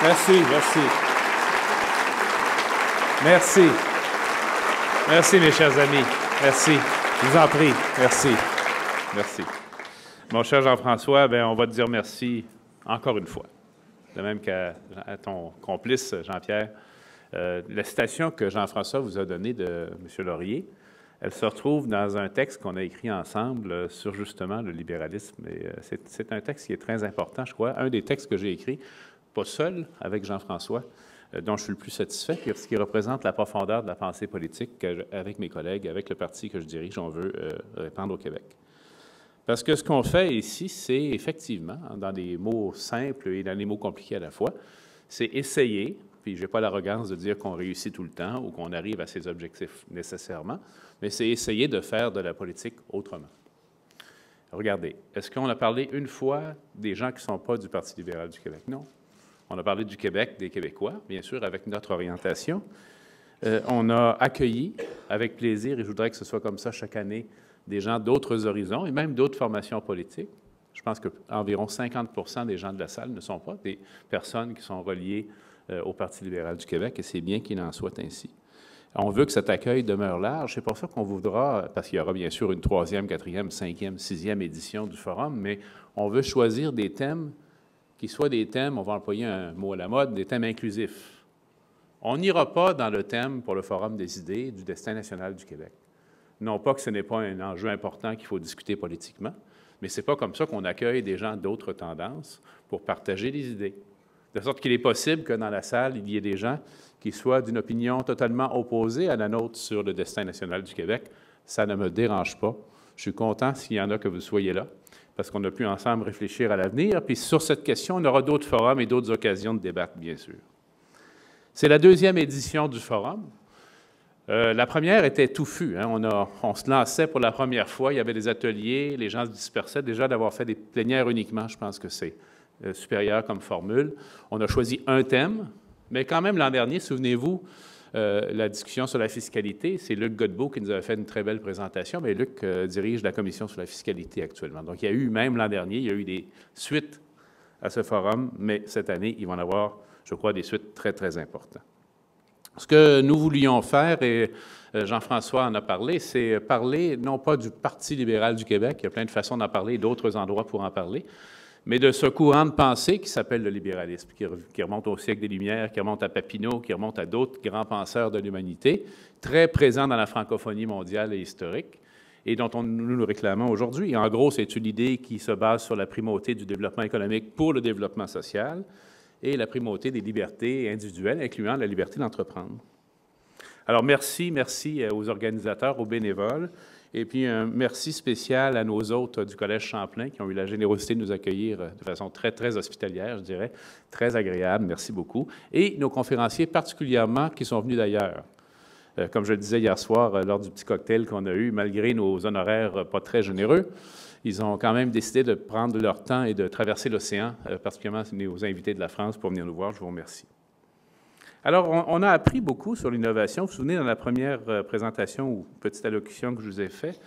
Merci, merci. Merci. Merci, mes chers amis. Merci. Je vous en prie. Merci. Merci. Mon cher Jean-François, bien, on va te dire merci encore une fois. De même qu'à ton complice, Jean-Pierre. La citation que Jean-François vous a donnée de M. Laurier, elle se retrouve dans un texte qu'on a écrit ensemble sur justement le libéralisme. Et c'est un texte qui est très important, je crois. Un des textes que j'ai écrit, pas seul, avec Jean-François, dont je suis le plus satisfait, parce qu'il représente la profondeur de la pensée politique qu'avec mes collègues, avec le parti que je dirige, on veut répandre au Québec. Parce que ce qu'on fait ici, c'est effectivement, dans des mots simples et dans des mots compliqués à la fois, c'est essayer, puis je n'ai pas l'arrogance de dire qu'on réussit tout le temps ou qu'on arrive à ses objectifs nécessairement, mais c'est essayer de faire de la politique autrement. Regardez, est-ce qu'on a parlé une fois des gens qui ne sont pas du Parti libéral du Québec? Non. On a parlé du Québec, des Québécois, bien sûr, avec notre orientation. On a accueilli avec plaisir, et je voudrais que ce soit comme ça chaque année, des gens d'autres horizons et même d'autres formations politiques. Je pense qu'environ 50% des gens de la salle ne sont pas des personnes qui sont reliées au Parti libéral du Québec, et c'est bien qu'il en soit ainsi. On veut que cet accueil demeure large. C'est pour ça qu'on voudra, parce qu'il y aura bien sûr une 3e, 4e, 5e, 6e édition du forum, mais on veut choisir des thèmes qui soient des thèmes, on va employer un mot à la mode, des thèmes inclusifs. On n'ira pas dans le thème pour le Forum des idées du destin national du Québec. Non pas que ce n'est pas un enjeu important qu'il faut discuter politiquement, mais ce n'est pas comme ça qu'on accueille des gens d'autres tendances pour partager des idées. De sorte qu'il est possible que dans la salle, il y ait des gens qui soient d'une opinion totalement opposée à la nôtre sur le destin national du Québec. Ça ne me dérange pas. Je suis content s'il y en a que vous soyez là, parce qu'on a pu ensemble réfléchir à l'avenir. Puis sur cette question, on aura d'autres forums et d'autres occasions de débattre, bien sûr. C'est la 2e édition du forum. La première était touffue. Hein? On se lançait pour la première fois. Il y avait des ateliers, les gens se dispersaient. Déjà, d'avoir fait des plénières uniquement, je pense que c'est supérieur comme formule. On a choisi un thème, mais quand même, l'an dernier, souvenez-vous, la discussion sur la fiscalité, c'est Luc Godbout qui nous avait fait une très belle présentation, mais Luc dirige la commission sur la fiscalité actuellement. Donc, il y a eu, même l'an dernier, il y a eu des suites à ce forum, mais cette année, il va en avoir, je crois, des suites très, très importantes. Ce que nous voulions faire, et Jean-François en a parlé, c'est parler non pas du Parti libéral du Québec, il y a plein de façons d'en parler, d'autres endroits pour en parler, mais de ce courant de pensée qui s'appelle le libéralisme, qui remonte au siècle des Lumières, qui remonte à Papineau, qui remonte à d'autres grands penseurs de l'humanité, très présent dans la francophonie mondiale et historique, et dont nous nous réclamons aujourd'hui. En gros, c'est une idée qui se base sur la primauté du développement économique pour le développement social et la primauté des libertés individuelles, incluant la liberté d'entreprendre. Alors, merci aux organisateurs, aux bénévoles, et puis un merci spécial à nos hôtes du Collège Champlain qui ont eu la générosité de nous accueillir de façon très, très hospitalière, je dirais, très agréable, merci beaucoup. Et nos conférenciers particulièrement qui sont venus d'ailleurs. Comme je le disais hier soir lors du petit cocktail qu'on a eu, malgré nos honoraires pas très généreux, ils ont quand même décidé de prendre leur temps et de traverser l'océan, particulièrement nos invités de la France pour venir nous voir. Je vous remercie. Alors, on a appris beaucoup sur l'innovation. Vous vous souvenez, dans la première présentation ou petite allocution que je vous ai faite,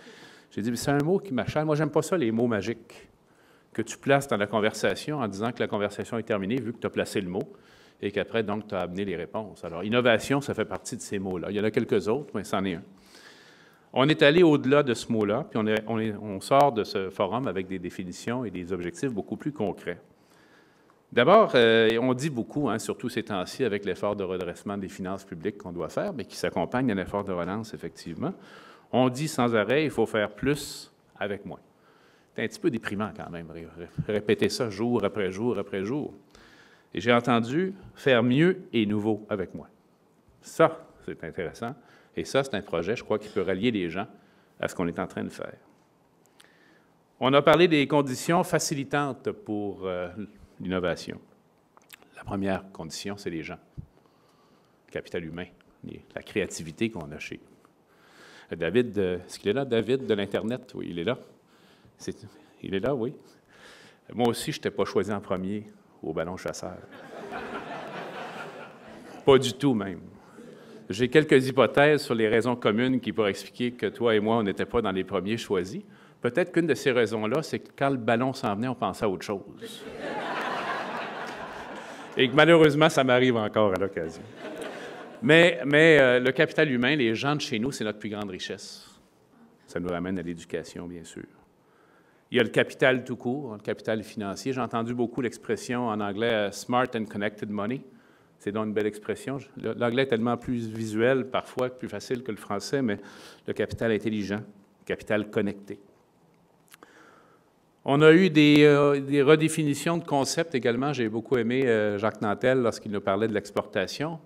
j'ai dit, c'est un mot qui m'achale. Moi, j'aime pas ça, les mots magiques que tu places dans la conversation en disant que la conversation est terminée, vu que tu as placé le mot, et qu'après, donc, tu as amené les réponses. Alors, innovation, ça fait partie de ces mots-là. Il y en a quelques autres, mais c'en est un. On est allé au-delà de ce mot-là, puis on sort de ce forum avec des définitions et des objectifs beaucoup plus concrets. D'abord, on dit beaucoup, surtout ces temps-ci, avec l'effort de redressement des finances publiques qu'on doit faire, mais qui s'accompagne d'un effort de relance, effectivement. On dit sans arrêt, il faut faire plus avec moins. C'est un petit peu déprimant quand même, répéter ça jour après jour après jour. Et j'ai entendu faire mieux et nouveau avec moins. Ça, c'est intéressant. Et ça, c'est un projet, je crois, qui peut rallier les gens à ce qu'on est en train de faire. On a parlé des conditions facilitantes pour l'innovation. La première condition, c'est les gens, le capital humain, la créativité qu'on a chez David. Est-ce qu'il est là, David, de l'Internet? Oui, il est là. Il est là, oui. Moi aussi, je n'étais pas choisi en premier au ballon chasseur. Pas du tout, même. J'ai quelques hypothèses sur les raisons communes qui pourraient expliquer que toi et moi, on n'était pas dans les premiers choisis. Peut-être qu'une de ces raisons-là, c'est que quand le ballon s'en venait, on pensait à autre chose. Et que malheureusement, ça m'arrive encore à l'occasion. Mais le capital humain, les gens de chez nous, c'est notre plus grande richesse. Ça nous ramène à l'éducation, bien sûr. Il y a le capital tout court, le capital financier. J'ai entendu beaucoup l'expression en anglais « smart and connected money ». C'est donc une belle expression. L'anglais est tellement plus visuel, parfois, plus facile que le français, mais le capital intelligent, le capital connecté. On a eu des redéfinitions de concepts également. J'ai beaucoup aimé Jacques Nantel lorsqu'il nous parlait de l'exportation.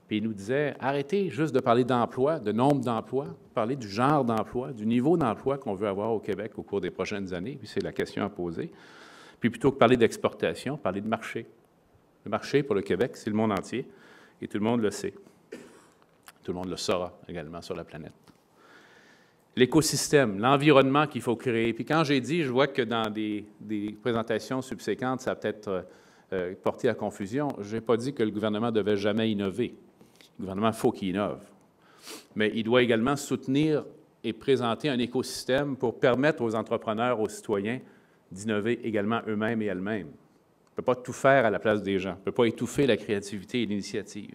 Puis il nous disait, arrêtez juste de parler d'emploi, de nombre d'emplois, parlez du genre d'emploi, du niveau d'emploi qu'on veut avoir au Québec au cours des prochaines années, puis c'est la question à poser. Puis plutôt que parler d'exportation, parlez de marché. Le marché pour le Québec, c'est le monde entier, et tout le monde le sait. Tout le monde le saura également sur la planète. L'écosystème, l'environnement qu'il faut créer. Puis quand j'ai dit, je vois que dans des présentations subséquentes, ça a peut-être porté à confusion, je n'ai pas dit que le gouvernement ne devait jamais innover. Le gouvernement, il faut qu'il innove. Mais il doit également soutenir et présenter un écosystème pour permettre aux entrepreneurs, aux citoyens, d'innover également eux-mêmes et elles-mêmes. On ne peut pas tout faire à la place des gens. On ne peut pas étouffer la créativité et l'initiative.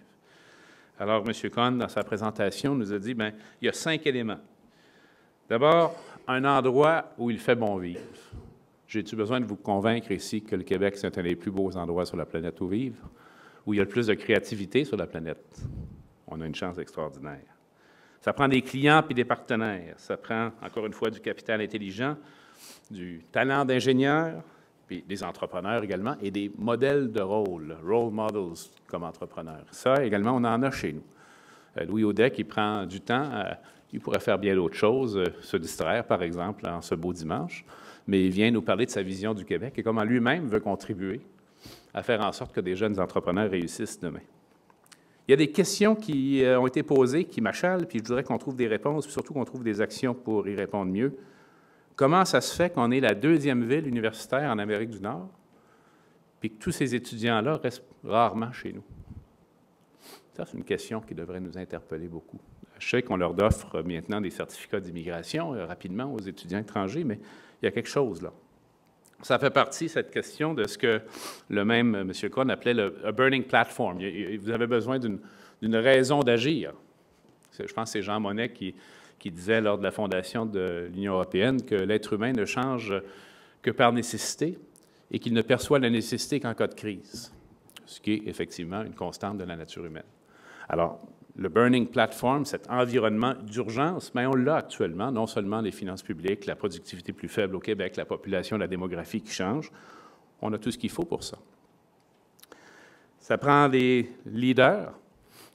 Alors, M. Cohn, dans sa présentation, nous a dit, bien, il y a 5 éléments. D'abord, un endroit où il fait bon vivre. J'ai-tu besoin de vous convaincre ici que le Québec, c'est un des plus beaux endroits sur la planète où vivre, où il y a le plus de créativité sur la planète? On a une chance extraordinaire. Ça prend des clients puis des partenaires. Ça prend, encore une fois, du capital intelligent, du talent d'ingénieur, puis des entrepreneurs également, et des modèles de rôle models comme entrepreneurs. Ça, également, on en a chez nous. Louis Audet, qui prend du temps, il pourrait faire bien d'autres choses, se distraire, par exemple, en ce beau dimanche, mais il vient nous parler de sa vision du Québec et comment lui-même veut contribuer à faire en sorte que des jeunes entrepreneurs réussissent demain. Il y a des questions qui ont été posées, qui m'achalent, puis je voudrais qu'on trouve des réponses, puis surtout qu'on trouve des actions pour y répondre mieux. Comment ça se fait qu'on est la 2e ville universitaire en Amérique du Nord, puis que tous ces étudiants-là restent rarement chez nous? Ça, c'est une question qui devrait nous interpeller beaucoup. Je sais qu'on leur offre maintenant des certificats d'immigration rapidement aux étudiants étrangers, mais il y a quelque chose là. Ça fait partie, cette question, de ce que le même M. Cohn appelait le burning platform. Vous avez besoin d'une raison d'agir. Je pense que c'est Jean Monnet qui disait lors de la fondation de l'Union européenne que l'être humain ne change que par nécessité et qu'il ne perçoit la nécessité qu'en cas de crise, ce qui est effectivement une constante de la nature humaine. Alors, le burning platform, cet environnement d'urgence, mais on l'a actuellement, non seulement les finances publiques, la productivité plus faible au Québec, la population, la démographie qui change, on a tout ce qu'il faut pour ça. Ça prend des leaders.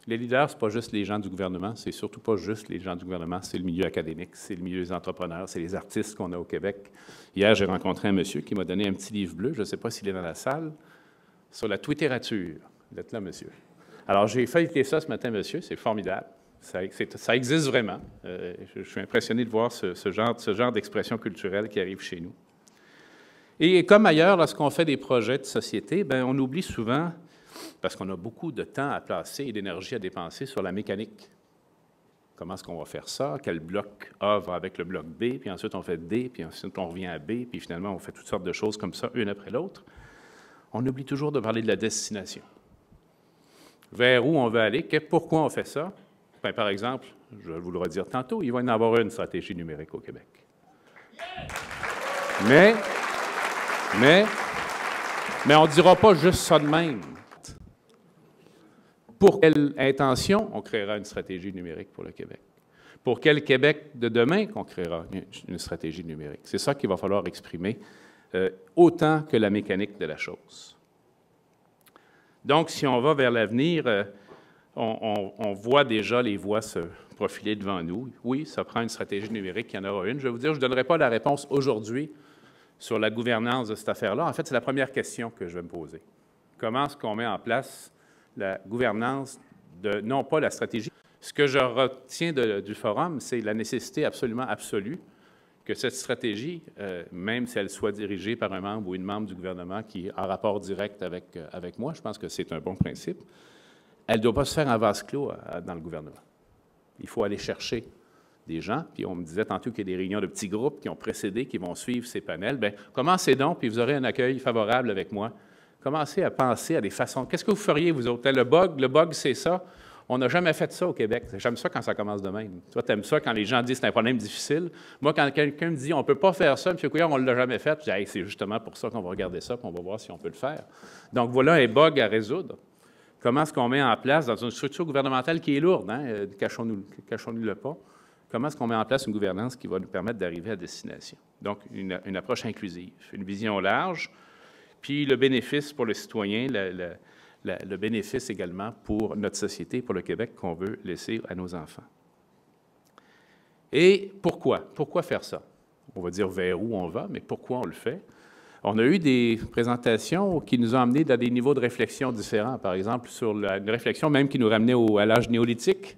Les leaders, ce n'est pas juste les gens du gouvernement, c'est surtout pas juste les gens du gouvernement, c'est le milieu académique, c'est le milieu des entrepreneurs, c'est les artistes qu'on a au Québec. Hier, j'ai rencontré un monsieur qui m'a donné un petit livre bleu, je ne sais pas s'il est dans la salle, sur la twittérature. Vous êtes là, monsieur. Alors, j'ai feuilleté ça ce matin, monsieur, c'est formidable. Ça existe vraiment. Je suis impressionné de voir ce genre d'expression culturelle qui arrive chez nous. Et comme ailleurs, lorsqu'on fait des projets de société, bien, on oublie souvent, parce qu'on a beaucoup de temps à placer et d'énergie à dépenser sur la mécanique. Comment est-ce qu'on va faire ça? Quel bloc A va avec le bloc B, puis ensuite on fait D, puis ensuite on revient à B, puis finalement on fait toutes sortes de choses comme ça, une après l'autre. On oublie toujours de parler de la destination. Vers où on veut aller, pourquoi on fait ça? Bien, par exemple, je vais vous le redire tantôt, il va y en avoir une stratégie numérique au Québec. Mais on ne dira pas juste ça de même. Pour quelle intention on créera une stratégie numérique pour le Québec? Pour quel Québec de demain qu'on créera une stratégie numérique? C'est ça qu'il va falloir exprimer, autant que la mécanique de la chose. Donc, si on va vers l'avenir, on voit déjà les voies se profiler devant nous. Oui, ça prend une stratégie numérique, il y en aura une. Je vais vous dire, je ne donnerai pas la réponse aujourd'hui sur la gouvernance de cette affaire-là. En fait, c'est la première question que je vais me poser. Comment est-ce qu'on met en place la gouvernance de, non pas la stratégie. Ce que je retiens du forum, c'est la nécessité absolument absolue que cette stratégie, même si elle soit dirigée par un membre ou une membre du gouvernement qui est en rapport direct avec moi, je pense que c'est un bon principe, elle ne doit pas se faire en vase clos dans le gouvernement. Il faut aller chercher des gens, puis on me disait tantôt qu'il y a des réunions de petits groupes qui ont précédé, qui vont suivre ces panels. Bien, commencez donc, puis vous aurez un accueil favorable avec moi Commencez à penser à des façons. Qu'est-ce que vous feriez, vous autres? Le bug, c'est ça. On n'a jamais fait ça au Québec. J'aime ça quand ça commence de même. Toi, tu aimes ça quand les gens disent que c'est un problème difficile. Moi, quand quelqu'un me dit on ne peut pas faire ça, M. Couillard, on ne l'a jamais fait, je dis hey, c'est justement pour ça qu'on va regarder ça et on va voir si on peut le faire. Donc, voilà un bug à résoudre. Comment est-ce qu'on met en place dans une structure gouvernementale qui est lourde, hein? Cachons-nous-le pas. Comment est-ce qu'on met en place une gouvernance qui va nous permettre d'arriver à destination? Donc, une approche inclusive, une vision large, puis le bénéfice pour le citoyen, le bénéfice également pour notre société, pour le Québec qu'on veut laisser à nos enfants. Et pourquoi? Pourquoi faire ça? On va dire vers où on va, mais pourquoi on le fait? On a eu des présentations qui nous ont amenés dans des niveaux de réflexion différents, par exemple sur une réflexion même qui nous ramenait à l'âge néolithique.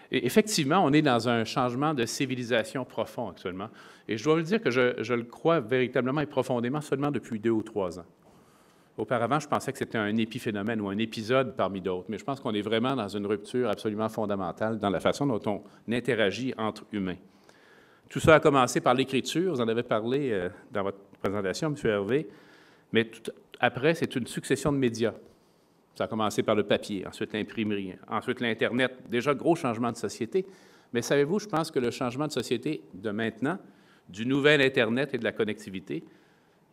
Et effectivement, on est dans un changement de civilisation profond actuellement. Et je dois vous dire que je le crois véritablement et profondément seulement depuis 2 ou 3 ans. Auparavant, je pensais que c'était un épiphénomène ou un épisode parmi d'autres, mais je pense qu'on est vraiment dans une rupture absolument fondamentale dans la façon dont on interagit entre humains. Tout ça a commencé par l'écriture, vous en avez parlé dans votre présentation, M. Hervé, mais après, c'est une succession de médias. Ça a commencé par le papier, ensuite l'imprimerie, ensuite l'Internet. Déjà, gros changement de société. Mais savez-vous, je pense que le changement de société de maintenant, du nouvel Internet et de la connectivité,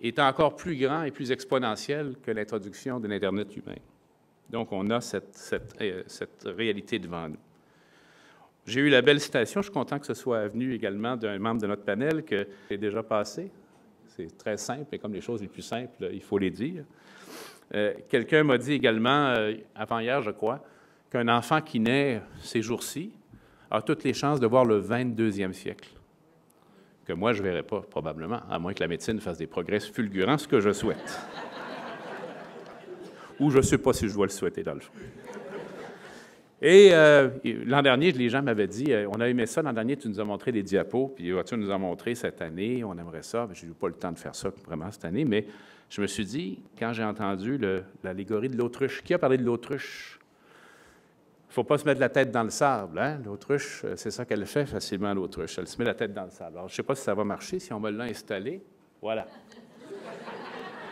est encore plus grand et plus exponentiel que l'introduction de l'Internet humain. Donc, on a cette réalité devant nous. J'ai eu la belle citation, je suis content que ce soit venu également d'un membre de notre panel que j'ai déjà passé. C'est très simple, et comme les choses les plus simples, il faut les dire. Quelqu'un m'a dit également, avant-hier, je crois, qu'un enfant qui naît ces jours-ci a toutes les chances de voir le 22e siècle. Que moi, je ne verrai pas, probablement, à moins que la médecine fasse des progrès fulgurants, ce que je souhaite. Ou je ne sais pas si je dois le souhaiter, dans le fond. Et l'an dernier, les gens m'avaient dit, on a aimé ça, l'an dernier, tu nous as montré des diapos, puis tu nous as montré cette année, on aimerait ça. Je n'ai pas le temps de faire ça vraiment cette année, mais je me suis dit, quand j'ai entendu l'allégorie de l'autruche, qui a parlé de l'autruche? Il ne faut pas se mettre la tête dans le sable. Hein? L'autruche, c'est ça qu'elle fait facilement, l'autruche. Elle se met la tête dans le sable. Alors, je ne sais pas si ça va marcher, si on me l'a installé. Voilà.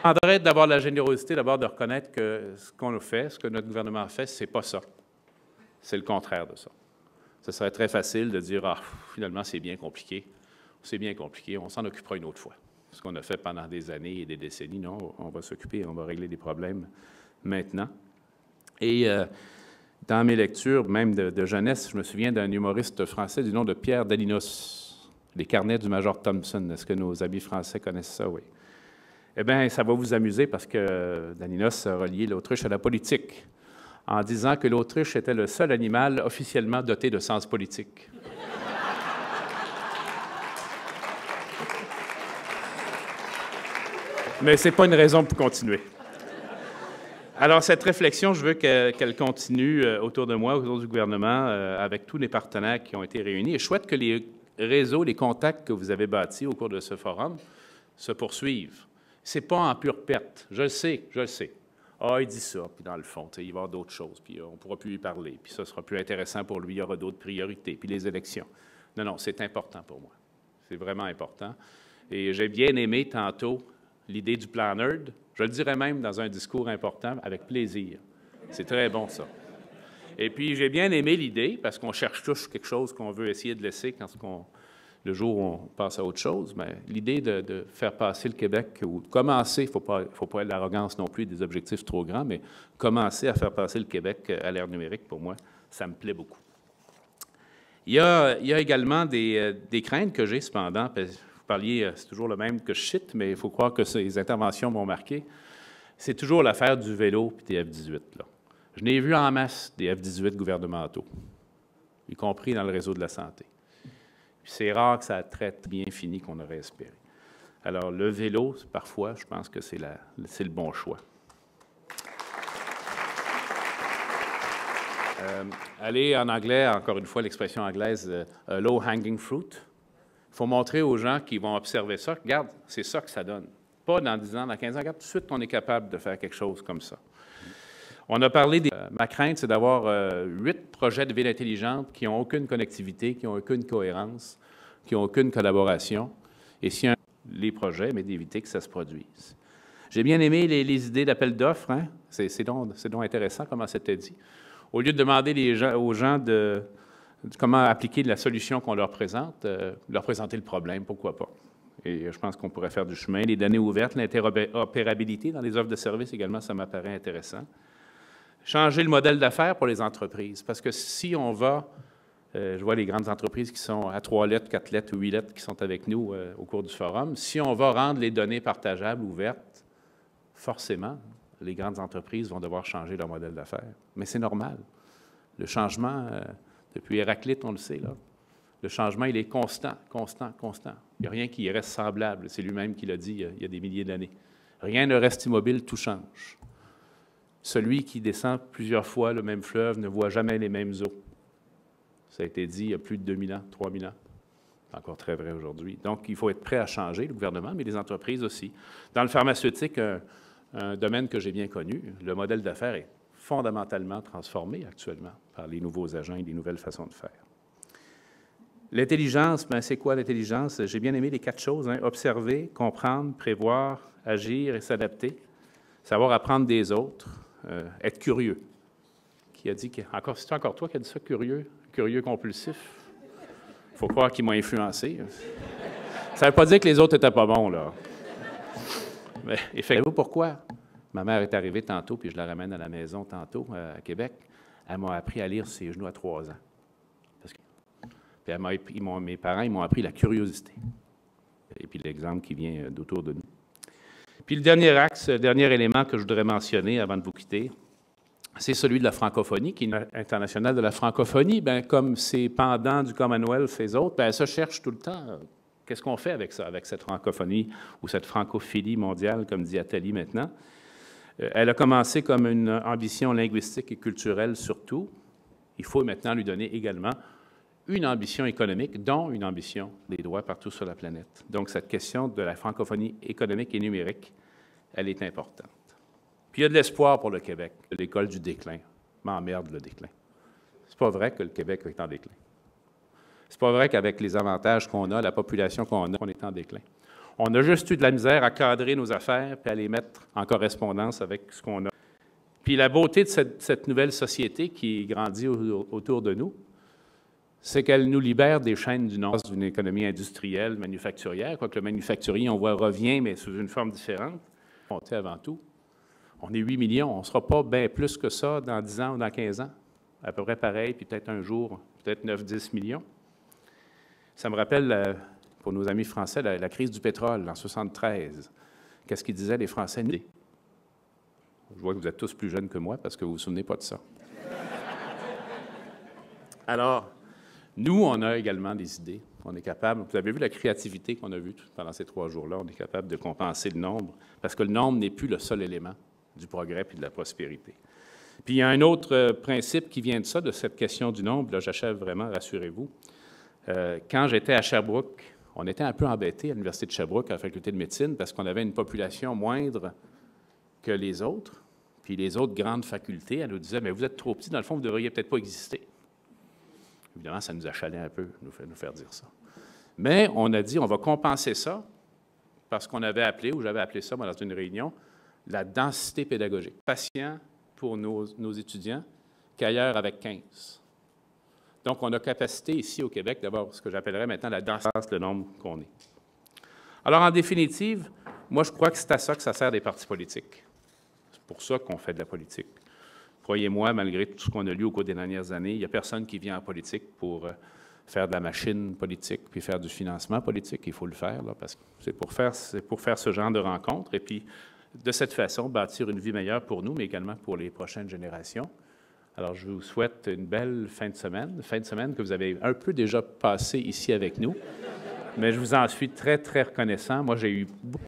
Je demanderais d'avoir la générosité, d'abord de reconnaître que ce qu'on a fait, ce que notre gouvernement a fait, ce n'est pas ça. C'est le contraire de ça. Ce serait très facile de dire, ah, finalement, c'est bien compliqué. C'est bien compliqué, on s'en occupera une autre fois. Ce qu'on a fait pendant des années et des décennies, non, on va s'occuper, on va régler des problèmes maintenant. Et dans mes lectures, même de jeunesse, je me souviens d'un humoriste français du nom de Pierre Daninos, Les carnets du Major Thompson. Est-ce que nos amis français connaissent ça? Oui. Eh bien, ça va vous amuser parce que Daninos a relié l'autruche à la politique en disant que l'autruche était le seul animal officiellement doté de sens politique. Mais ce n'est pas une raison pour continuer. Alors, cette réflexion, je veux qu'elle continue autour de moi, autour du gouvernement, avec tous les partenaires qui ont été réunis. Et je souhaite que les réseaux, les contacts que vous avez bâtis au cours de ce forum se poursuivent. Ce n'est pas en pure perte. Je le sais, je le sais. Ah, il dit ça, puis dans le fond, il va y avoir d'autres choses, puis on ne pourra plus lui parler, puis ça sera plus intéressant pour lui, il y aura d'autres priorités, puis les élections. Non, non, c'est important pour moi. C'est vraiment important. Et j'ai bien aimé tantôt l'idée du plan NERD. Je le dirais même dans un discours important, avec plaisir. C'est très bon, ça. Et puis, j'ai bien aimé l'idée, parce qu'on cherche tous quelque chose qu'on veut essayer de laisser le jour où on passe à autre chose, mais l'idée de faire passer le Québec, ou de commencer, il ne faut pas être l'arrogance non plus, des objectifs trop grands, mais commencer à faire passer le Québec à l'ère numérique, pour moi, ça me plaît beaucoup. Il y a également des craintes que j'ai, cependant. Vous parliez, c'est toujours le même que je cite, mais il faut croire que ces interventions m'ont marqué. C'est toujours l'affaire du vélo et des F-18. Là. Je n'ai vu en masse des F-18 gouvernementaux, y compris dans le réseau de la santé. C'est rare que ça traite bien fini qu'on aurait espéré. Alors, le vélo, parfois, je pense que c'est le bon choix. Allez en anglais, encore une fois, l'expression anglaise « low-hanging fruit ». Il faut montrer aux gens qui vont observer ça, regarde, c'est ça que ça donne. Pas dans 10 ans, dans 15 ans, regarde, tout de suite, on est capable de faire quelque chose comme ça. On a parlé ma crainte, c'est d'avoir 8 projets de ville intelligente qui n'ont aucune connectivité, qui n'ont aucune cohérence, qui n'ont aucune collaboration. Et si les projets, mais d'éviter que ça se produise. J'ai bien aimé les idées d'appel d'offres. Hein? C'est donc intéressant comment c'était dit. Au lieu de demander aux gens de comment appliquer la solution qu'on leur présente, leur présenter le problème, pourquoi pas. Et je pense qu'on pourrait faire du chemin. Les données ouvertes, l'interopérabilité dans les offres de services également, ça m'apparaît intéressant. Changer le modèle d'affaires pour les entreprises, parce que si on va, je vois les grandes entreprises qui sont à 3 lettres, 4 lettres ou 8 lettres qui sont avec nous au cours du forum, si on va rendre les données partageables, ouvertes, forcément, les grandes entreprises vont devoir changer leur modèle d'affaires. Mais c'est normal. Le changement, depuis Héraclite, on le sait, là, le changement, il est constant, constant, constant. Il n'y a rien qui reste semblable. C'est lui-même qui l'a dit il y a des milliers d'années. Rien ne reste immobile, tout change. Celui qui descend plusieurs fois le même fleuve ne voit jamais les mêmes eaux. Ça a été dit il y a plus de 2000 ans, 3000 ans. C'est encore très vrai aujourd'hui. Donc, il faut être prêt à changer, le gouvernement, mais les entreprises aussi. Dans le pharmaceutique, un domaine que j'ai bien connu, le modèle d'affaires est fondamentalement transformé actuellement par les nouveaux agents et les nouvelles façons de faire. L'intelligence, bien, c'est quoi l'intelligence? J'ai bien aimé les 4 choses. Hein? Observer, comprendre, prévoir, agir et s'adapter. Savoir apprendre des autres. Être curieux. Qui a dit c'est encore toi qui as dit ça, curieux? Curieux compulsif? Il faut croire qu'il m'a influencé. Ça ne veut pas dire que les autres n'étaient pas bons, là. Mais savez-vous pourquoi? Ma mère est arrivée tantôt, puis je la ramène à la maison tantôt, à Québec. Elle m'a appris à lire ses genoux à 3 ans. Puis mes parents, ils m'ont appris la curiosité. Et puis l'exemple qui vient d'autour de nous. Puis le dernier axe, le dernier élément que je voudrais mentionner avant de vous quitter, c'est celui de la francophonie, qui est une internationale de la francophonie. Bien, comme ses pendants du Commonwealth et les autres, bien, ça cherche tout le temps. Qu'est-ce qu'on fait avec ça, avec cette francophonie ou cette francophilie mondiale, comme dit Attali maintenant? Elle a commencé comme une ambition linguistique et culturelle surtout. Il faut maintenant lui donner également une ambition économique, dont une ambition des droits partout sur la planète. Donc, cette question de la francophonie économique et numérique, elle est importante. Puis, il y a de l'espoir pour le Québec. L'école du déclin m'emmerde, le déclin. C'est pas vrai que le Québec est en déclin. C'est pas vrai qu'avec les avantages qu'on a, la population qu'on a, on est en déclin. On a juste eu de la misère à cadrer nos affaires puis à les mettre en correspondance avec ce qu'on a. Puis, la beauté de cette nouvelle société qui grandit autour de nous, c'est qu'elle nous libère des chaînes du Nord d'une économie industrielle, manufacturière, quoique le manufacturier, on voit, revient, mais sous une forme différente. Avant tout, on est 8 millions, on ne sera pas bien plus que ça dans 10 ans ou dans 15 ans. À peu près pareil, puis peut-être un jour, peut-être 9-10 millions. Ça me rappelle, pour nos amis français, la crise du pétrole en 1973. Qu'est-ce qu'ils disaient, les Français? Je vois que vous êtes tous plus jeunes que moi parce que vous ne vous souvenez pas de ça. Alors, nous, on a également des idées. On est capable, vous avez vu la créativité qu'on a vue pendant ces 3 jours-là, on est capable de compenser le nombre, parce que le nombre n'est plus le seul élément du progrès et de la prospérité. Puis il y a un autre principe qui vient de ça, de cette question du nombre, là j'achève vraiment, rassurez-vous. Quand j'étais à Sherbrooke, on était un peu embêtés à l'Université de Sherbrooke, à la faculté de médecine, parce qu'on avait une population moindre que les autres, puis les autres grandes facultés, elles nous disaient, mais vous êtes trop petits, dans le fond, vous ne devriez peut-être pas exister. Évidemment, ça nous achalait un peu, nous faire dire ça. Mais on a dit, on va compenser ça, parce qu'on avait appelé, ou j'avais appelé ça, moi, dans une réunion, la densité pédagogique. Patient pour nos étudiants qu'ailleurs avec 15. Donc, on a capacité ici au Québec d'avoir ce que j'appellerais maintenant la densité, le nombre qu'on est. Alors, en définitive, moi, je crois que c'est à ça que ça sert des partis politiques. C'est pour ça qu'on fait de la politique. Croyez-moi, malgré tout ce qu'on a lu au cours des dernières années, il n'y a personne qui vient en politique pour faire de la machine politique puis faire du financement politique. Il faut le faire, là, parce que c'est pour faire ce genre de rencontres et puis, de cette façon, bâtir une vie meilleure pour nous, mais également pour les prochaines générations. Alors, je vous souhaite une belle fin de semaine que vous avez un peu déjà passé ici avec nous, mais je vous en suis très, très reconnaissant. Moi, j'ai eu beaucoup